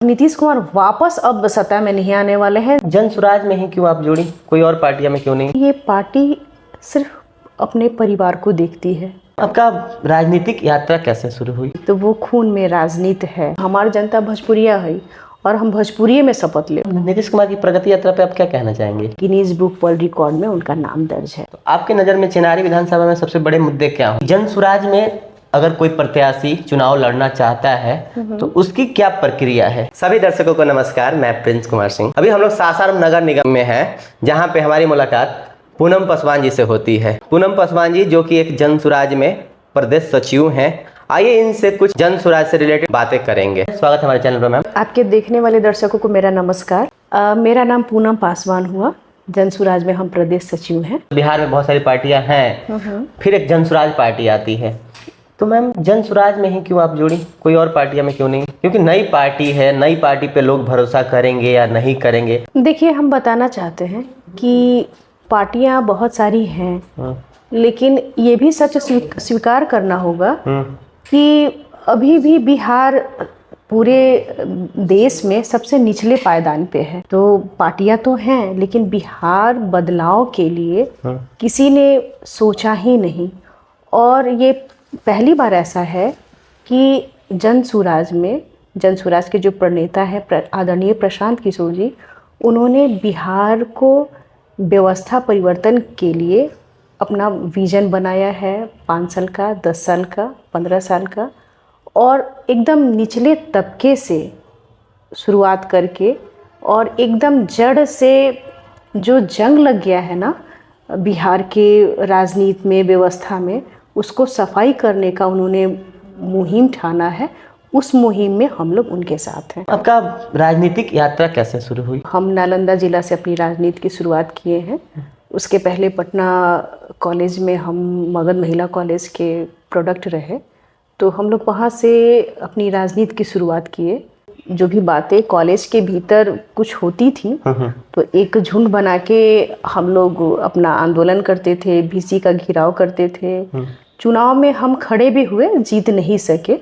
नीतीश कुमार वापस अब सत्ता में नहीं आने वाले हैं। जन स्वराज में ही क्यों आप जुड़ी, कोई और पार्टियां में क्यों नहीं? ये पार्टी सिर्फ अपने परिवार को देखती है। आपका राजनीतिक यात्रा कैसे शुरू हुई? तो वो खून में राजनीति है। हमारी जनता भोजपुरिया है और हम भोजपुरी में शपथ ले। नीतीश कुमार की प्रगति यात्रा पे आप क्या कहना चाहेंगे? गिनीज बुक वर्ल्ड रिकॉर्ड में उनका नाम दर्ज है। तो आपके नज़र में चिनारी विधानसभा में सबसे बड़े मुद्दे क्या हैं? जन स्वराज में अगर कोई प्रत्याशी चुनाव लड़ना चाहता है तो उसकी क्या प्रक्रिया है? सभी दर्शकों को नमस्कार, मैं प्रिंस कुमार सिंह। अभी हम लोग सासाराम नगर निगम में हैं, जहां पे हमारी मुलाकात पूनम पासवान जी से होती है। पूनम पासवान जी जो कि एक जन स्वराज में प्रदेश सचिव हैं। आइए इनसे कुछ जन स्वराज से रिलेटेड बातें करेंगे। स्वागत है हमारे चैनल पर मैम। आपके देखने वाले दर्शकों को मेरा नमस्कार। मेरा नाम पूनम पासवान हुआ। जन स्वराज में हम प्रदेश सचिव हैं। बिहार में बहुत सारी पार्टियां हैं, फिर एक जन स्वराज पार्टी आती है। तो मैम जन स्वराज में ही क्यों आप जुड़ी, कोई और पार्टियां में क्यों नहीं? क्योंकि नई पार्टी है, नई पार्टी पे लोग भरोसा करेंगे या नहीं करेंगे? देखिए, हम बताना चाहते हैं कि पार्टियां बहुत सारी हैं, लेकिन ये भी सच स्वीकार करना होगा कि अभी भी बिहार पूरे देश में सबसे निचले पायदान पे है। तो पार्टियां तो हैं, लेकिन बिहार बदलाव के लिए किसी ने सोचा ही नहीं। और ये पहली बार ऐसा है कि जन स्वराज के जो प्रणेता है आदरणीय प्रशांत किशोर जी, उन्होंने बिहार को व्यवस्था परिवर्तन के लिए अपना विजन बनाया है। 5 साल का, 10 साल का, 15 साल का, और एकदम निचले तबके से शुरुआत करके और एकदम जड़ से जो जंग लग गया है ना बिहार के राजनीति में, व्यवस्था में, उसको सफाई करने का उन्होंने मुहिम ठाना है। उस मुहिम में हम लोग उनके साथ हैं। आपका राजनीतिक यात्रा कैसे शुरू हुई? हम नालंदा जिला से अपनी राजनीति की शुरुआत किए हैं। उसके पहले पटना कॉलेज में हम मगध महिला कॉलेज के प्रोडक्ट रहे, तो हम लोग वहाँ से अपनी राजनीति की शुरुआत किए। जो भी बातें कॉलेज के भीतर कुछ होती थी तो एक झुंड बना के हम लोग अपना आंदोलन करते थे, बीसी का घेराव करते थे। चुनाव में हम खड़े भी हुए, जीत नहीं सके।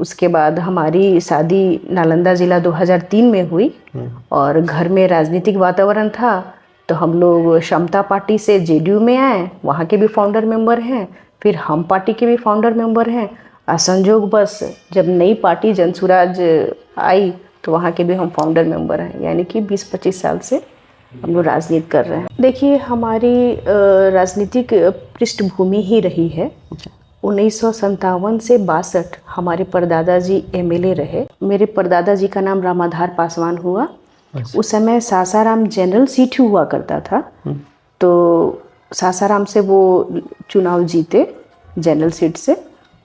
उसके बाद हमारी शादी नालंदा जिला 2003 में हुई और घर में राजनीतिक वातावरण था, तो हम लोग समता पार्टी से जेडीयू में आए, वहाँ के भी फाउंडर मेंबर हैं। फिर हम पार्टी के भी फाउंडर मेंबर हैं। संजोग बस जब नई पार्टी जन स्वराज आई तो वहाँ के भी हम फाउंडर मेंबर हैं, यानी कि 20-25 साल से हम लोग राजनीति कर रहे हैं। देखिए, हमारी राजनीतिक पृष्ठभूमि ही रही है। 1957 से 62 हमारे परदादा जी एमएलए रहे। मेरे परदादा जी का नाम रामाधार पासवान हुआ। उस समय सासाराम जनरल सीट हुआ करता था, तो सासाराम से वो चुनाव जीते जनरल सीट से।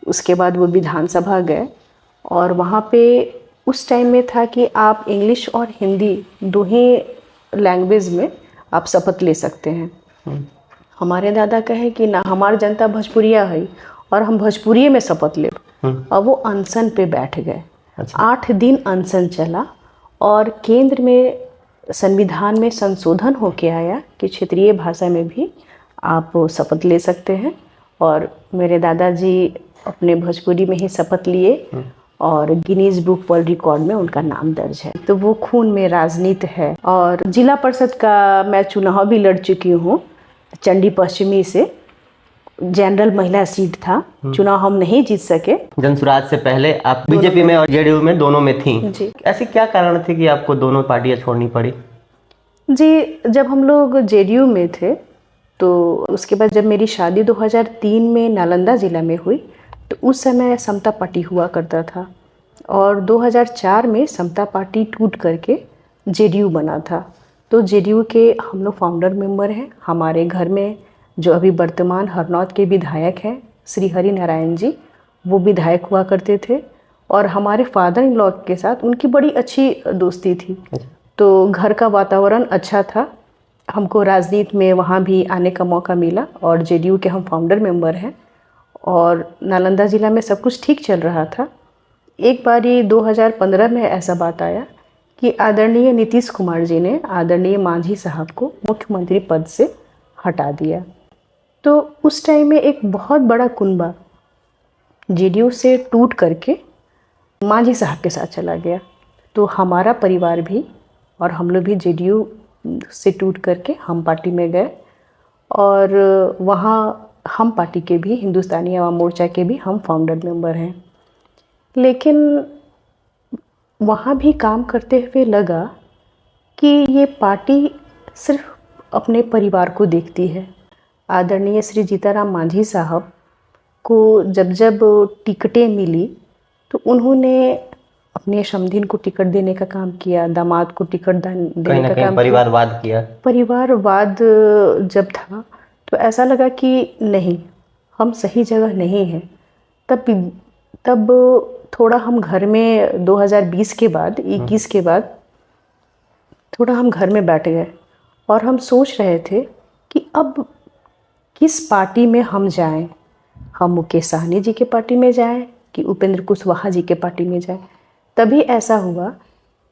उसके बाद वो विधानसभा गए और वहाँ पे उस टाइम में था कि आप इंग्लिश और हिंदी दो ही लैंग्वेज में आप शपथ ले सकते हैं। हमारे दादा कहे कि ना, हमारी जनता भोजपुरिया है और हम भोजपुरी में शपथ ले। और वो अनशन पे बैठ गए। 8 दिन अनशन चला और केंद्र में संविधान में संशोधन होके आया कि क्षेत्रीय भाषा में भी आप शपथ ले सकते हैं। और मेरे दादाजी अपने भोजपुरी में ही शपथ लिए और गिनीज बुक वर्ल्ड रिकॉर्ड में उनका नाम दर्ज है। तो वो खून में राजनीति है। और जिला परिषद का मैं चुनाव भी लड़ चुकी हूँ। चंडी पश्चिमी से जनरल महिला सीट था, चुनाव हम नहीं जीत सके। जन स्वराज से पहले आप बीजेपी में और जेडीयू में दोनों में थी जी। ऐसी क्या कारण थी कि आपको दोनों पार्टियां छोड़नी पड़ी? जी, जब हम लोग जेडीयू में थे तो उसके बाद जब मेरी शादी 2003 में नालंदा ज़िला में हुई तो उस समय समता पार्टी हुआ करता था और 2004 में समता पार्टी टूट करके जेडीयू बना था। तो जेडीयू के हम लोग फाउंडर मेंबर हैं। हमारे घर में जो अभी वर्तमान हरनौत के विधायक हैं श्री हरि नारायण जी, वो विधायक हुआ करते थे और हमारे फादर इन लॉ के साथ उनकी बड़ी अच्छी दोस्ती थी। तो घर का वातावरण अच्छा था। हमको राजनीति में वहाँ भी आने का मौका मिला और जेडीयू के हम फाउंडर मेंबर हैं और नालंदा ज़िला में सब कुछ ठीक चल रहा था। एक बार ये 2015 में ऐसा बात आया कि आदरणीय नीतीश कुमार जी ने आदरणीय मांझी साहब को मुख्यमंत्री पद से हटा दिया। तो उस टाइम में एक बहुत बड़ा कुनबा जेडीयू से टूट करके मांझी साहब के साथ चला गया। तो हमारा परिवार भी और हम लोग भी जेडीयू से टूट करके हम पार्टी में गए और वहाँ हम पार्टी के भी, हिंदुस्तानी आवाम मोर्चा के भी हम फाउंडर मेंबर हैं। लेकिन वहाँ भी काम करते हुए लगा कि ये पार्टी सिर्फ अपने परिवार को देखती है। आदरणीय श्री जीताराम मांझी साहब को जब जब टिकटें मिली तो उन्होंने अपने समधिन को टिकट देने का काम किया, दामाद को टिकट देने का काम परिवारवाद किया। परिवारवाद जब था तो ऐसा लगा कि नहीं, हम सही जगह नहीं हैं। तब थोड़ा हम घर में 2020 के बाद 21 के बाद थोड़ा हम घर में बैठ गए और हम सोच रहे थे कि अब किस पार्टी में हम जाएं। हम मुकेश साहनी जी के पार्टी में जाएं कि उपेंद्र कुशवाहा जी के पार्टी में जाएं। तभी ऐसा हुआ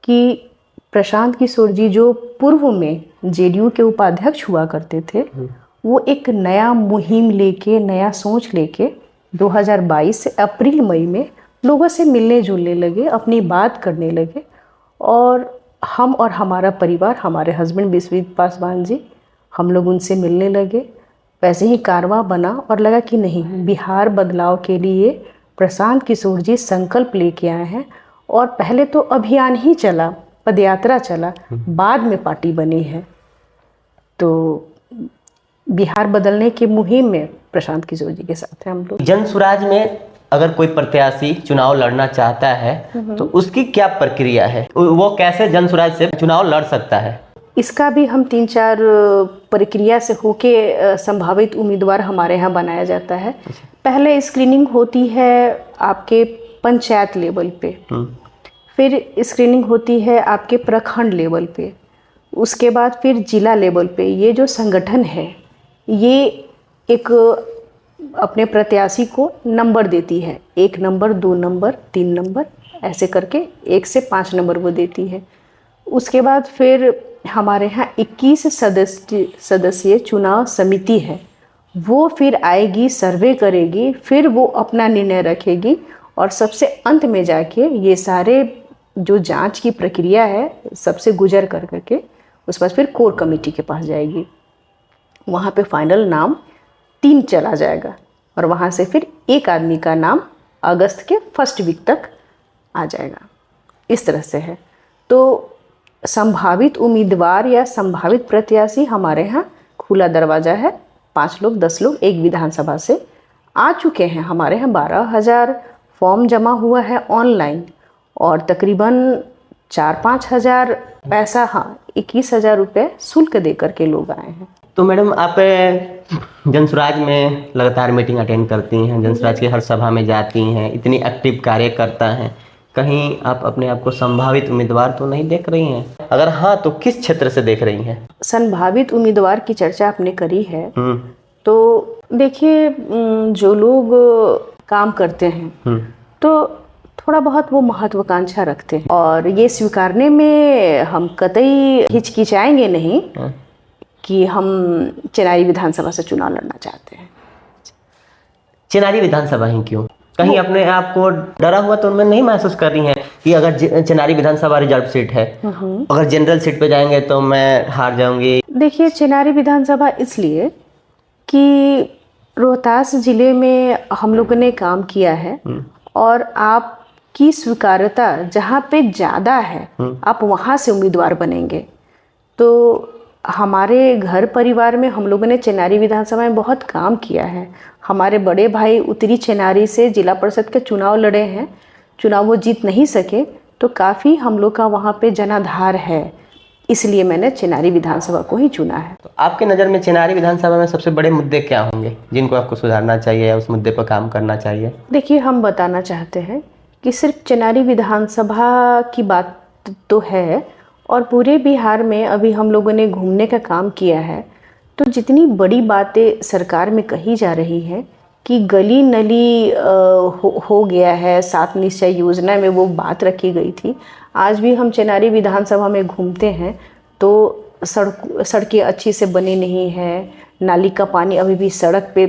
कि प्रशांत किशोर जी जो पूर्व में जेडीयू के उपाध्यक्ष हुआ करते थे, वो एक नया मुहिम लेके, नया सोच लेके 2022 से अप्रैल मई में लोगों से मिलने जुलने लगे, अपनी बात करने लगे। और हम और हमारा परिवार, हमारे हस्बैंड विश्वजीत पासवान जी, हम लोग उनसे मिलने लगे। वैसे ही कारवां बना और लगा कि नहीं, बिहार बदलाव के लिए प्रशांत किशोर जी संकल्प लेके आए हैं। और पहले तो अभियान ही चला, पदयात्रा चला, बाद में पार्टी बनी है। तो बिहार बदलने की मुहिम में प्रशांत किशोर जी के साथ हैं हम लोग। जन सुराज में अगर कोई प्रत्याशी चुनाव लड़ना चाहता है तो उसकी क्या प्रक्रिया है, वो कैसे जन सुराज से चुनाव लड़ सकता है? इसका भी हम 3-4 प्रक्रिया से होके संभावित उम्मीदवार हमारे यहाँ बनाया जाता है। पहले स्क्रीनिंग होती है आपके पंचायत लेवल पे, फिर स्क्रीनिंग होती है आपके प्रखंड लेवल पे, उसके बाद फिर जिला लेवल पे। ये जो संगठन है ये एक अपने प्रत्याशी को नंबर देती है, 1 नंबर, 2 नंबर, 3 नंबर, ऐसे करके 1 से 5 नंबर वो देती है। उसके बाद फिर हमारे यहाँ 21 सदस्यीय चुनाव समिति है, वो फिर आएगी, सर्वे करेगी, फिर वो अपना निर्णय रखेगी और सबसे अंत में जाके ये सारे जो जांच की प्रक्रिया है सबसे गुजर कर करके उस पर फिर कोर कमेटी के पास जाएगी। वहाँ पे फाइनल नाम 3 चला जाएगा और वहाँ से फिर एक आदमी का नाम अगस्त के फर्स्ट वीक तक आ जाएगा। इस तरह से है। तो संभावित उम्मीदवार या संभावित प्रत्याशी हमारे यहाँ खुला दरवाज़ा है। 5 लोग, 10 लोग एक विधानसभा से आ चुके हैं। हमारे यहाँ 12,000 फॉर्म जमा हुआ है ऑनलाइन और तकरीबन 4-5 हज़ार पैसा, हाँ 21,000 रुपये शुल्क दे करके लोग आए हैं। तो मैडम, आप जनसुराज में लगातार मीटिंग अटेंड करती हैं, जनसुराज की हर सभा में जाती हैं, इतनी एक्टिव कार्यकर्ता हैं, कहीं आप अपने आप को संभावित उम्मीदवार तो नहीं देख रही हैं? अगर हाँ तो किस क्षेत्र से देख रही हैं? संभावित उम्मीदवार की चर्चा आपने करी है तो देखिए, जो लोग काम करते हैं तो थोड़ा बहुत वो महत्वाकांक्षा रखते हैं और ये स्वीकारने में हम कतई हिचकिचाएंगे नहीं कि हम चिनारी विधानसभा से चुनाव लड़ना चाहते हैं। चिनारी विधानसभा ही क्यों? कहीं अपने आप को डरा हुआ तो उनमें नहीं महसूस कर रही हैं कि अगर चिनारी विधानसभा रिजर्व सीट है, अगर जनरल सीट पे जाएंगे तो मैं हार जाऊंगी? देखिए, चिनारी विधानसभा इसलिए कि रोहतास जिले में हम लोगों ने काम किया है और आपकी स्वीकार्यता जहाँ पे ज़्यादा है आप वहाँ से उम्मीदवार बनेंगे। तो हमारे घर परिवार में हम लोगों ने चिनारी विधानसभा में बहुत काम किया है। हमारे बड़े भाई उत्तरी चिनारी से जिला परिषद के चुनाव लड़े हैं, चुनाव वो जीत नहीं सके, तो काफ़ी हम लोग का वहाँ पे जनाधार है, इसलिए मैंने चिनारी विधानसभा को ही चुना है। तो आपके नज़र में चिनारी विधानसभा में सबसे बड़े मुद्दे क्या होंगे जिनको आपको सुधारना चाहिए या उस मुद्दे पर काम करना चाहिए? देखिए, हम बताना चाहते हैं कि सिर्फ चिनारी विधानसभा की बात तो है और पूरे बिहार में अभी हम लोगों ने घूमने का काम किया है। तो जितनी बड़ी बातें सरकार में कही जा रही है कि गली नली हो गया है, 7 निश्चय योजना में वो बात रखी गई थी। आज भी हम चिनारी विधानसभा में घूमते हैं तो सड़कें अच्छी से बनी नहीं है, नाली का पानी अभी भी सड़क पे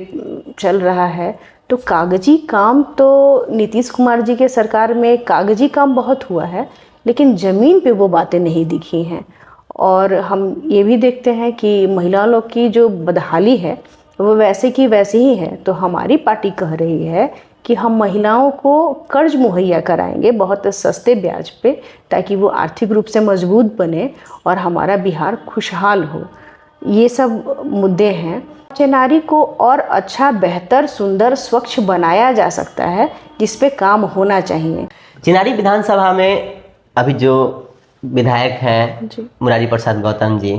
चल रहा है। तो कागजी काम तो नीतीश कुमार जी के सरकार में कागजी काम बहुत हुआ है, लेकिन ज़मीन पे वो बातें नहीं दिखी हैं। और हम ये भी देखते हैं कि महिला लोग की जो बदहाली है वो वैसे की वैसे ही है। तो हमारी पार्टी कह रही है कि हम महिलाओं को कर्ज मुहैया कराएंगे बहुत सस्ते ब्याज पे, ताकि वो आर्थिक रूप से मजबूत बने और हमारा बिहार खुशहाल हो। ये सब मुद्दे हैं। नारी को और अच्छा, बेहतर, सुंदर, स्वच्छ बनाया जा सकता है, जिस पे काम होना चाहिए। चिनारी विधानसभा में अभी जो विधायक हैं मुरारी प्रसाद गौतम जी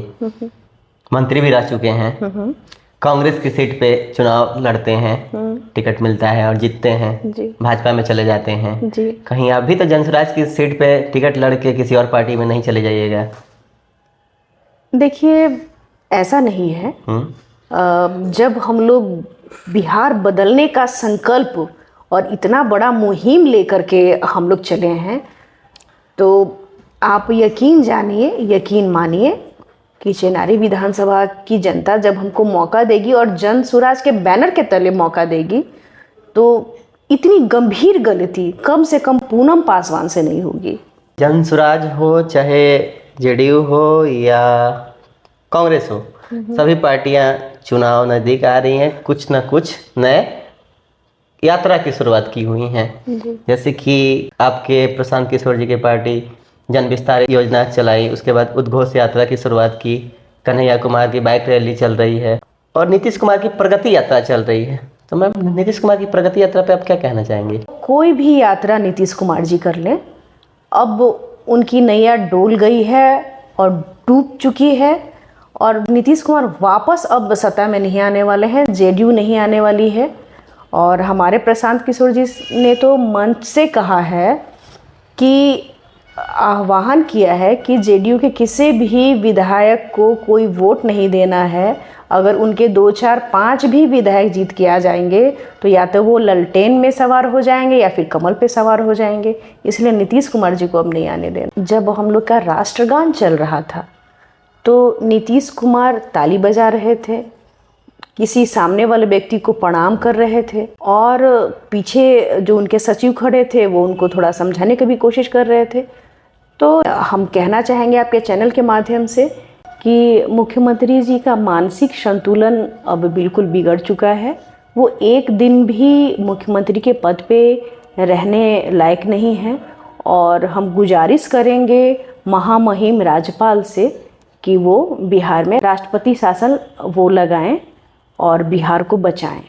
मंत्री भी रह चुके हैं, कांग्रेस की सीट पे चुनाव लड़ते हैं, टिकट मिलता है और जीतते हैं, भाजपा में चले जाते हैं। कहीं आप भी तो जनसुराज की सीट पे टिकट लड़के किसी और पार्टी में नहीं चले जाइएगा? देखिए, ऐसा नहीं है। जब हम लोग बिहार बदलने का संकल्प और इतना बड़ा मुहिम लेकर के हम लोग चले हैं, तो आप यकीन जानिए, यकीन मानिए कि चिनारी विधानसभा की जनता जब हमको मौका देगी और जन सुराज के बैनर के तले मौका देगी, तो इतनी गंभीर गलती कम से कम पूनम पासवान से नहीं होगी। जन सुराज हो चाहे जेडीयू हो या कांग्रेस हो, सभी पार्टियां चुनाव नज़दीक आ रही हैं, कुछ ना कुछ नए यात्रा की शुरुआत की हुई हैं। जैसे कि आपके प्रशांत किशोर जी की पार्टी जन विस्तार योजना चलाई, उसके बाद उद्घोष यात्रा की शुरुआत की, कन्हैया कुमार की बाइक रैली चल रही है और नीतीश कुमार की प्रगति यात्रा चल रही है। तो मैम, नीतीश कुमार की प्रगति यात्रा पे आप क्या कहना चाहेंगे? कोई भी यात्रा नीतीश कुमार जी कर लें, अब उनकी नैया डोल गई है और डूब चुकी है और नीतीश कुमार वापस अब सत्ता में नहीं आने वाले हैं, जेडीयू नहीं आने वाली है। और हमारे प्रशांत किशोर जी ने तो मंच से कहा है कि आह्वान किया है कि जेडीयू के किसी भी विधायक को कोई वोट नहीं देना है। अगर उनके 2, 4, 5 भी विधायक जीत के आ जाएंगे तो या तो वो ललटेन में सवार हो जाएंगे या फिर कमल पे सवार हो जाएंगे। इसलिए नीतीश कुमार जी को अब नहीं आने देना। जब हम लोग का राष्ट्रगान चल रहा था तो नीतीश कुमार ताली बजा रहे थे, किसी सामने वाले व्यक्ति को प्रणाम कर रहे थे और पीछे जो उनके सचिव खड़े थे वो उनको थोड़ा समझाने की भी कोशिश कर रहे थे। तो हम कहना चाहेंगे आपके चैनल के माध्यम से कि मुख्यमंत्री जी का मानसिक संतुलन अब बिल्कुल बिगड़ चुका है। वो एक दिन भी मुख्यमंत्री के पद पे रहने लायक नहीं है और हम गुजारिश करेंगे महामहिम राज्यपाल से कि वो बिहार में राष्ट्रपति शासन वो लगाएं और बिहार को बचाएं।